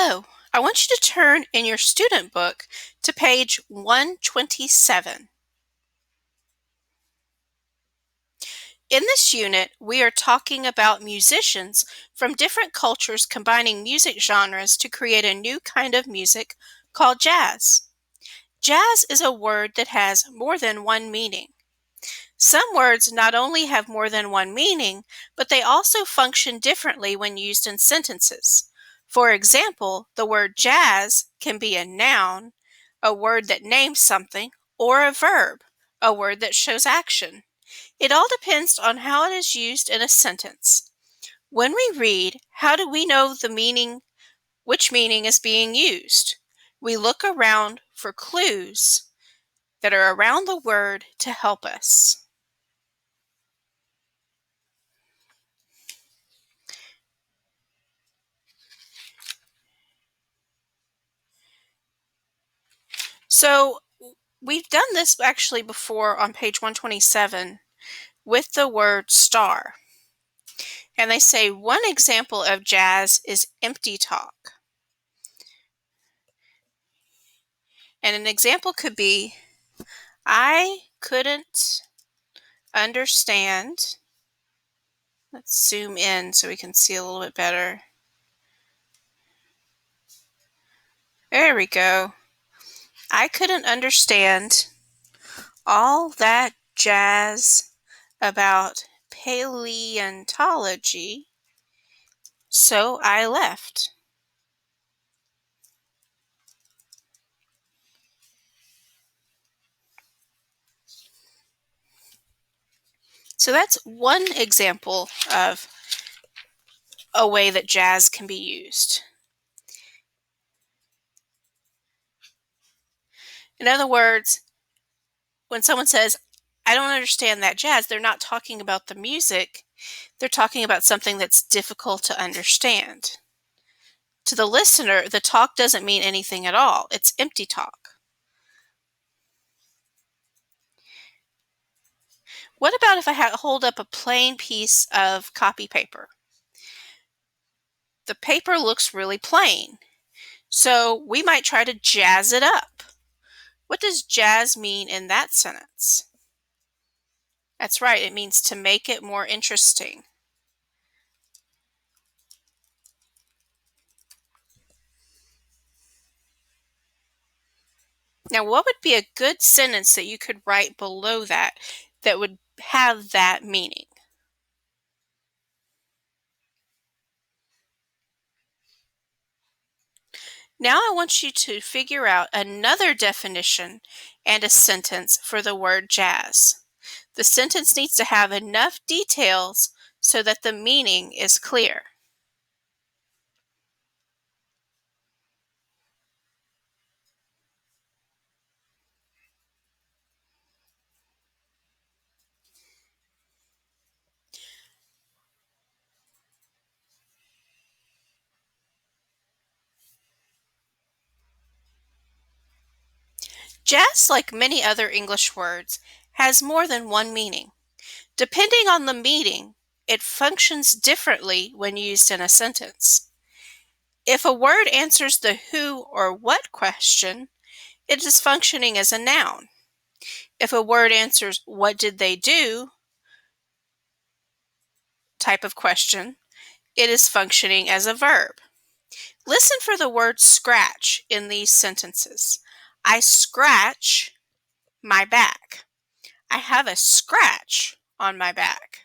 Hello, I want you to turn in your student book to page 127. In this unit, we are talking about musicians from different cultures combining music genres to create a new kind of music called jazz. Jazz is a word that has more than one meaning. Some words not only have more than one meaning, but they also function differently when used in sentences. For example, the word jazz can be a noun, a word that names something, or a verb, a word that shows action. It all depends on how it is used in a sentence. When we read, how do we know which meaning is being used? We look around for clues that are around the word to help us. So we've done this actually before on page 127 with the word star. And they say one example of jazz is empty talk. And an example could be, I couldn't understand. Let's zoom in so we can see a little bit better. There we go. I couldn't understand all that jazz about paleontology, so I left. So that's one example of a way that jazz can be used. In other words, when someone says, I don't understand that jazz, they're not talking about the music, they're talking about something that's difficult to understand. To the listener, the talk doesn't mean anything at all. It's empty talk. What about if I hold up a plain piece of copy paper? The paper looks really plain, so we might try to jazz it up. What does jazz mean in that sentence? That's right, it means to make it more interesting. Now, what would be a good sentence that you could write below that would have that meaning? Now I want you to figure out another definition and a sentence for the word jazz. The sentence needs to have enough details so that the meaning is clear. Jazz, like many other English words, has more than one meaning. Depending on the meaning, it functions differently when used in a sentence. If a word answers the who or what question, it is functioning as a noun. If a word answers what did they do type of question, it is functioning as a verb. Listen for the word scratch in these sentences. I scratch my back. I have a scratch on my back.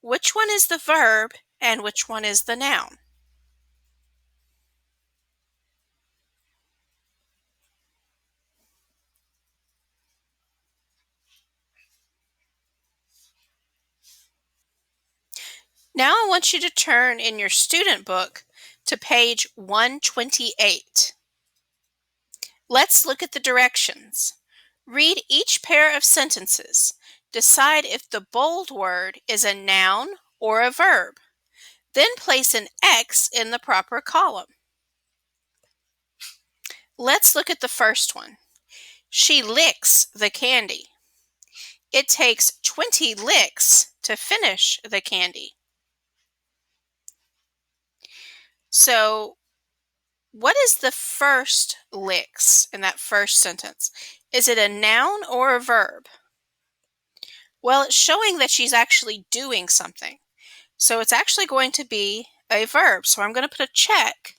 Which one is the verb and which one is the noun? Now I want you to turn in your student book to page 128. Let's look at the directions. Read each pair of sentences. Decide if the bold word is a noun or a verb. Then place an X in the proper column. Let's look at the first one. She licks the candy. It takes 20 licks to finish the candy. So What is the first licks in that first sentence? Is it a noun or a verb? Well, it's showing that she's actually doing something. So it's actually going to be a verb. So I'm going to put a check.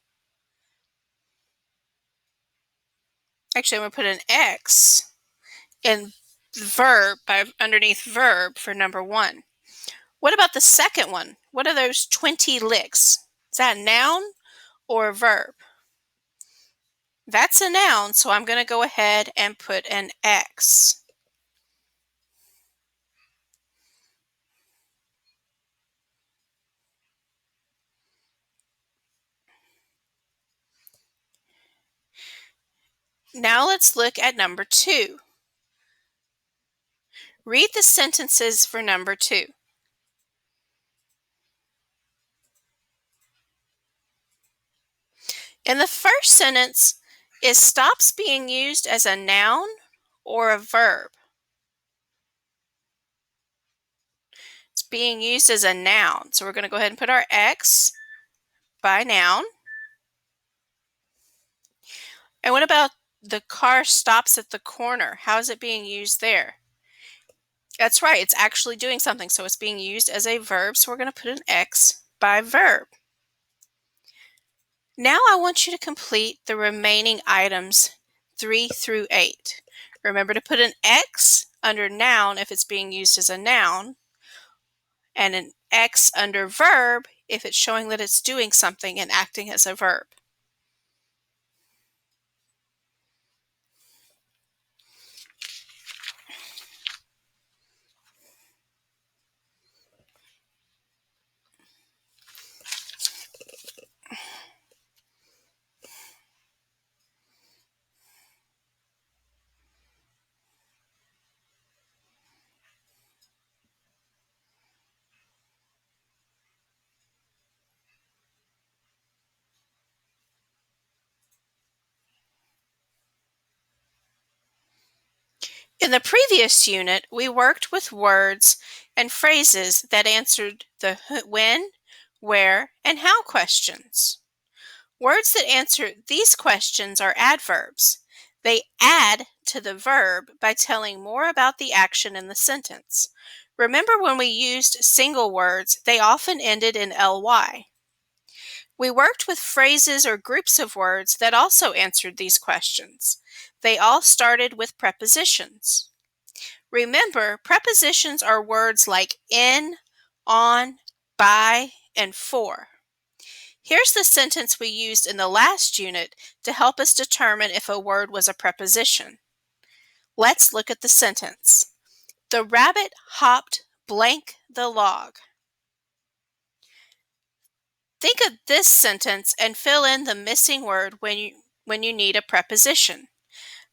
Actually, I'm going to put an X in verb underneath verb for number 1. What about the second one? What are those 20 licks? Is that a noun or a verb? That's a noun, so I'm going to go ahead and put an X. Now let's look at number 2. Read the sentences for number 2. In the first sentence, is stops being used as a noun or a verb? It's being used as a noun. So we're going to go ahead and put our X by noun. And what about the car stops at the corner? How is it being used there? That's right, it's actually doing something. So it's being used as a verb. So we're going to put an X by verb. Now I want you to complete the remaining items 3 through 8. Remember to put an X under noun if it's being used as a noun, and an X under verb if it's showing that it's doing something and acting as a verb. In the previous unit, we worked with words and phrases that answered the when, where, and how questions. Words that answer these questions are adverbs. They add to the verb by telling more about the action in the sentence. Remember when we used single words, they often ended in ly. We worked with phrases or groups of words that also answered these questions. They all started with prepositions. Remember, prepositions are words like in, on, by, and for. Here's the sentence we used in the last unit to help us determine if a word was a preposition. Let's look at the sentence. The rabbit hopped blank the log. Think of this sentence and fill in the missing word when you need a preposition.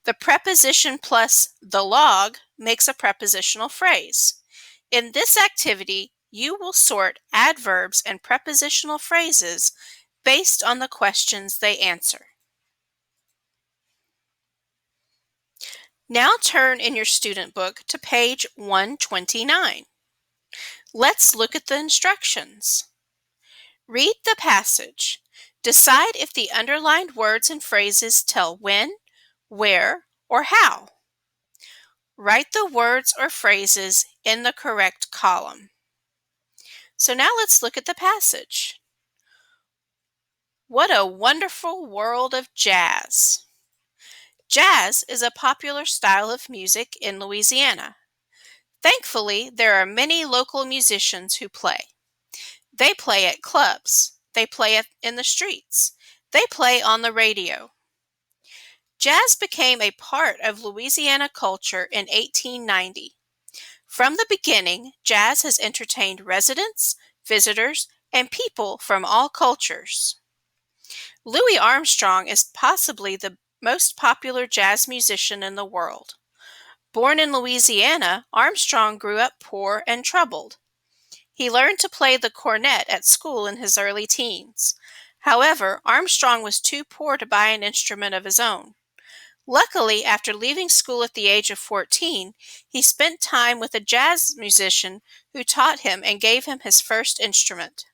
The preposition plus the log makes a prepositional phrase. In this activity, you will sort adverbs and prepositional phrases based on the questions they answer. Now turn in your student book to page 129. Let's look at the instructions. Read the passage. Decide if the underlined words and phrases tell when, where, or how. Write the words or phrases in the correct column. So now let's look at the passage. What a wonderful world of jazz. Jazz is a popular style of music in Louisiana. Thankfully, there are many local musicians who play. They play at clubs. They play in the streets. They play on the radio. Jazz became a part of Louisiana culture in 1890. From the beginning, jazz has entertained residents, visitors, and people from all cultures. Louis Armstrong is possibly the most popular jazz musician in the world. Born in Louisiana, Armstrong grew up poor and troubled. He learned to play the cornet at school in his early teens. However, Armstrong was too poor to buy an instrument of his own. Luckily, after leaving school at the age of 14, he spent time with a jazz musician who taught him and gave him his first instrument.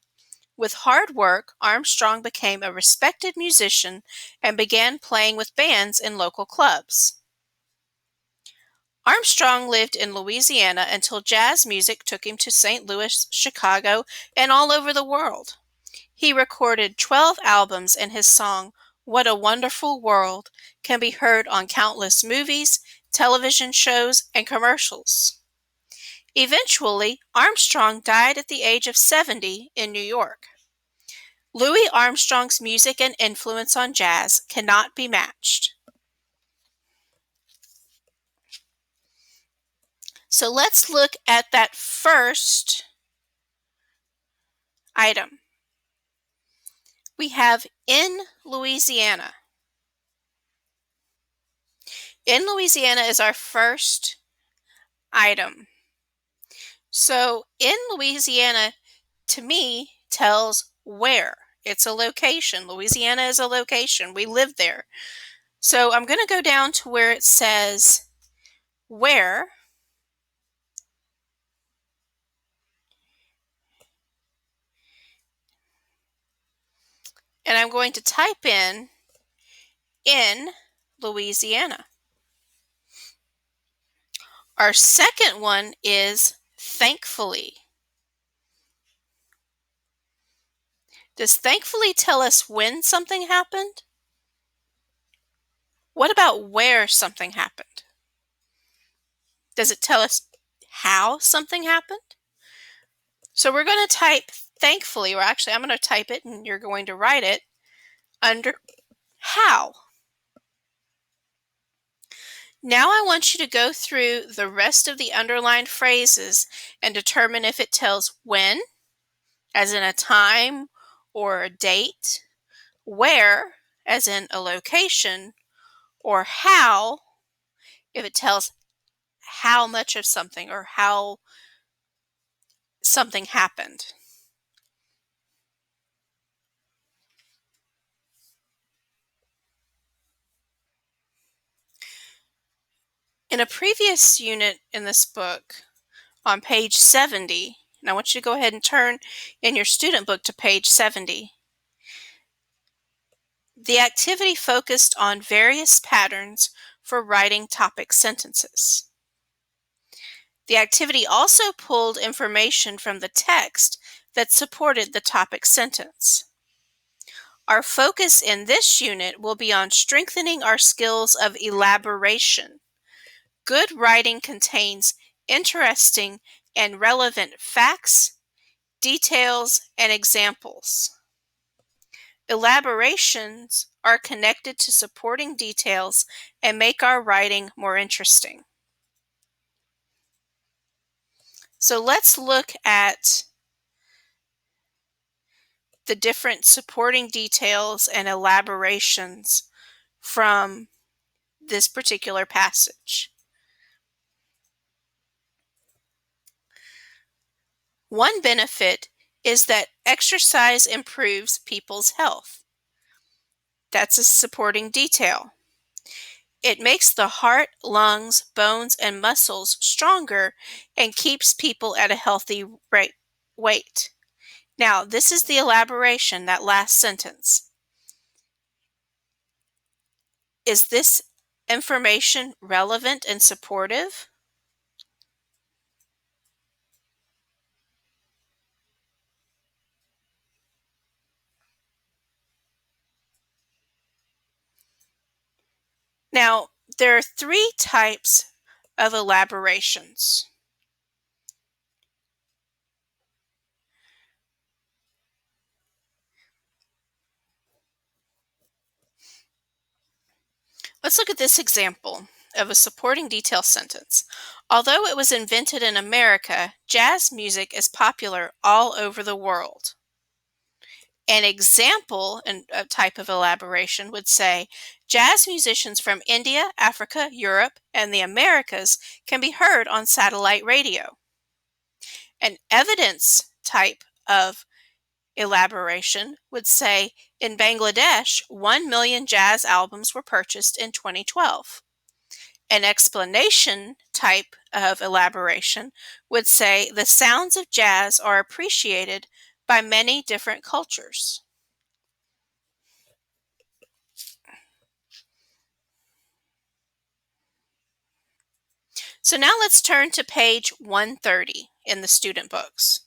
With hard work, Armstrong became a respected musician and began playing with bands in local clubs. Armstrong lived in Louisiana until jazz music took him to St. Louis, Chicago, and all over the world. He recorded 12 albums, and his song, "What a Wonderful World," can be heard on countless movies, television shows, and commercials. Eventually, Armstrong died at the age of 70 in New York. Louis Armstrong's music and influence on jazz cannot be matched. So let's look at that first item. We have in Louisiana. In Louisiana is our first item. So in Louisiana, to me, tells where. It's a location. Louisiana is a location. We live there. So I'm going to go down to where it says where. And I'm going to type in Louisiana. Our second one is thankfully. Does thankfully tell us when something happened? What about where something happened? Does it tell us how something happened? So we're going to type thankfully, or actually I'm going to type it and you're going to write it under how. Now I want you to go through the rest of the underlined phrases and determine if it tells when, as in a time or a date, where, as in a location, or how, if it tells how much of something or how something happened. In a previous unit in this book, on page 70, and I want you to go ahead and turn in your student book to page 70, the activity focused on various patterns for writing topic sentences. The activity also pulled information from the text that supported the topic sentence. Our focus in this unit will be on strengthening our skills of elaboration. Good writing contains interesting and relevant facts, details, and examples. Elaborations are connected to supporting details and make our writing more interesting. So let's look at the different supporting details and elaborations from this particular passage. One benefit is that exercise improves people's health. That's a supporting detail. It makes the heart, lungs, bones, and muscles stronger and keeps people at a healthy weight. Now, this is the elaboration, that last sentence. Is this information relevant and supportive? Now, there are three types of elaborations. Let's look at this example of a supporting detail sentence. Although it was invented in America, jazz music is popular all over the world. An example and a type of elaboration would say, jazz musicians from India, Africa, Europe, and the Americas can be heard on satellite radio. An evidence type of elaboration would say, in Bangladesh, 1 million jazz albums were purchased in 2012. An explanation type of elaboration would say, the sounds of jazz are appreciated by many different cultures. So now let's turn to page 130 in the student books.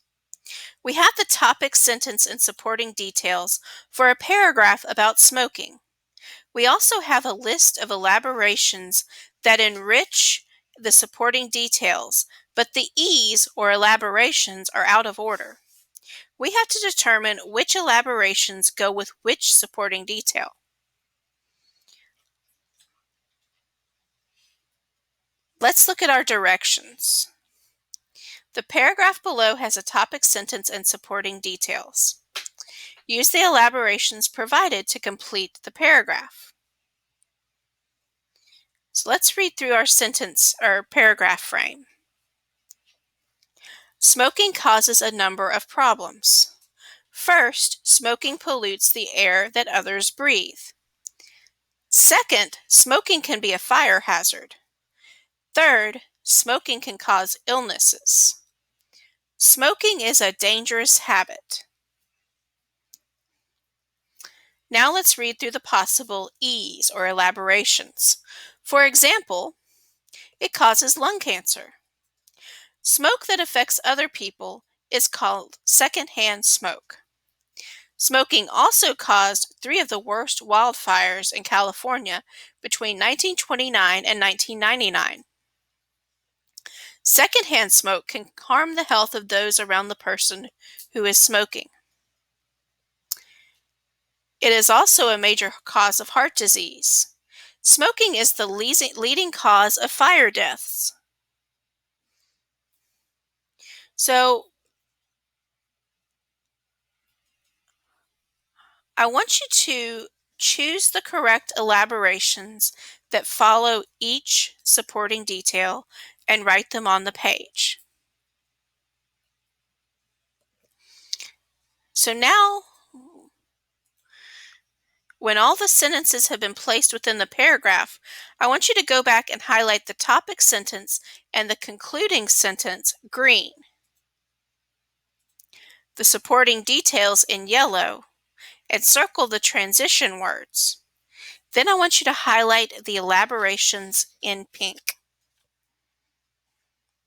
We have the topic, sentence, and supporting details for a paragraph about smoking. We also have a list of elaborations that enrich the supporting details, but the E's or elaborations are out of order. We have to determine which elaborations go with which supporting detail. Let's look at our directions. The paragraph below has a topic, sentence, and supporting details. Use the elaborations provided to complete the paragraph. So let's read through our sentence or paragraph frame. Smoking causes a number of problems. First, smoking pollutes the air that others breathe. Second, smoking can be a fire hazard. Third, smoking can cause illnesses. Smoking is a dangerous habit. Now let's read through the possible E's or elaborations. For example, it causes lung cancer. Smoke that affects other people is called secondhand smoke. Smoking also caused 3 of the worst wildfires in California between 1929 and 1999. Secondhand smoke can harm the health of those around the person who is smoking. It is also a major cause of heart disease. Smoking is the leading cause of fire deaths. So, I want you to choose the correct elaborations that follow each supporting detail and write them on the page. So now, when all the sentences have been placed within the paragraph, I want you to go back and highlight the topic sentence and the concluding sentence green, the supporting details in yellow, and circle the transition words. Then I want you to highlight the elaborations in pink.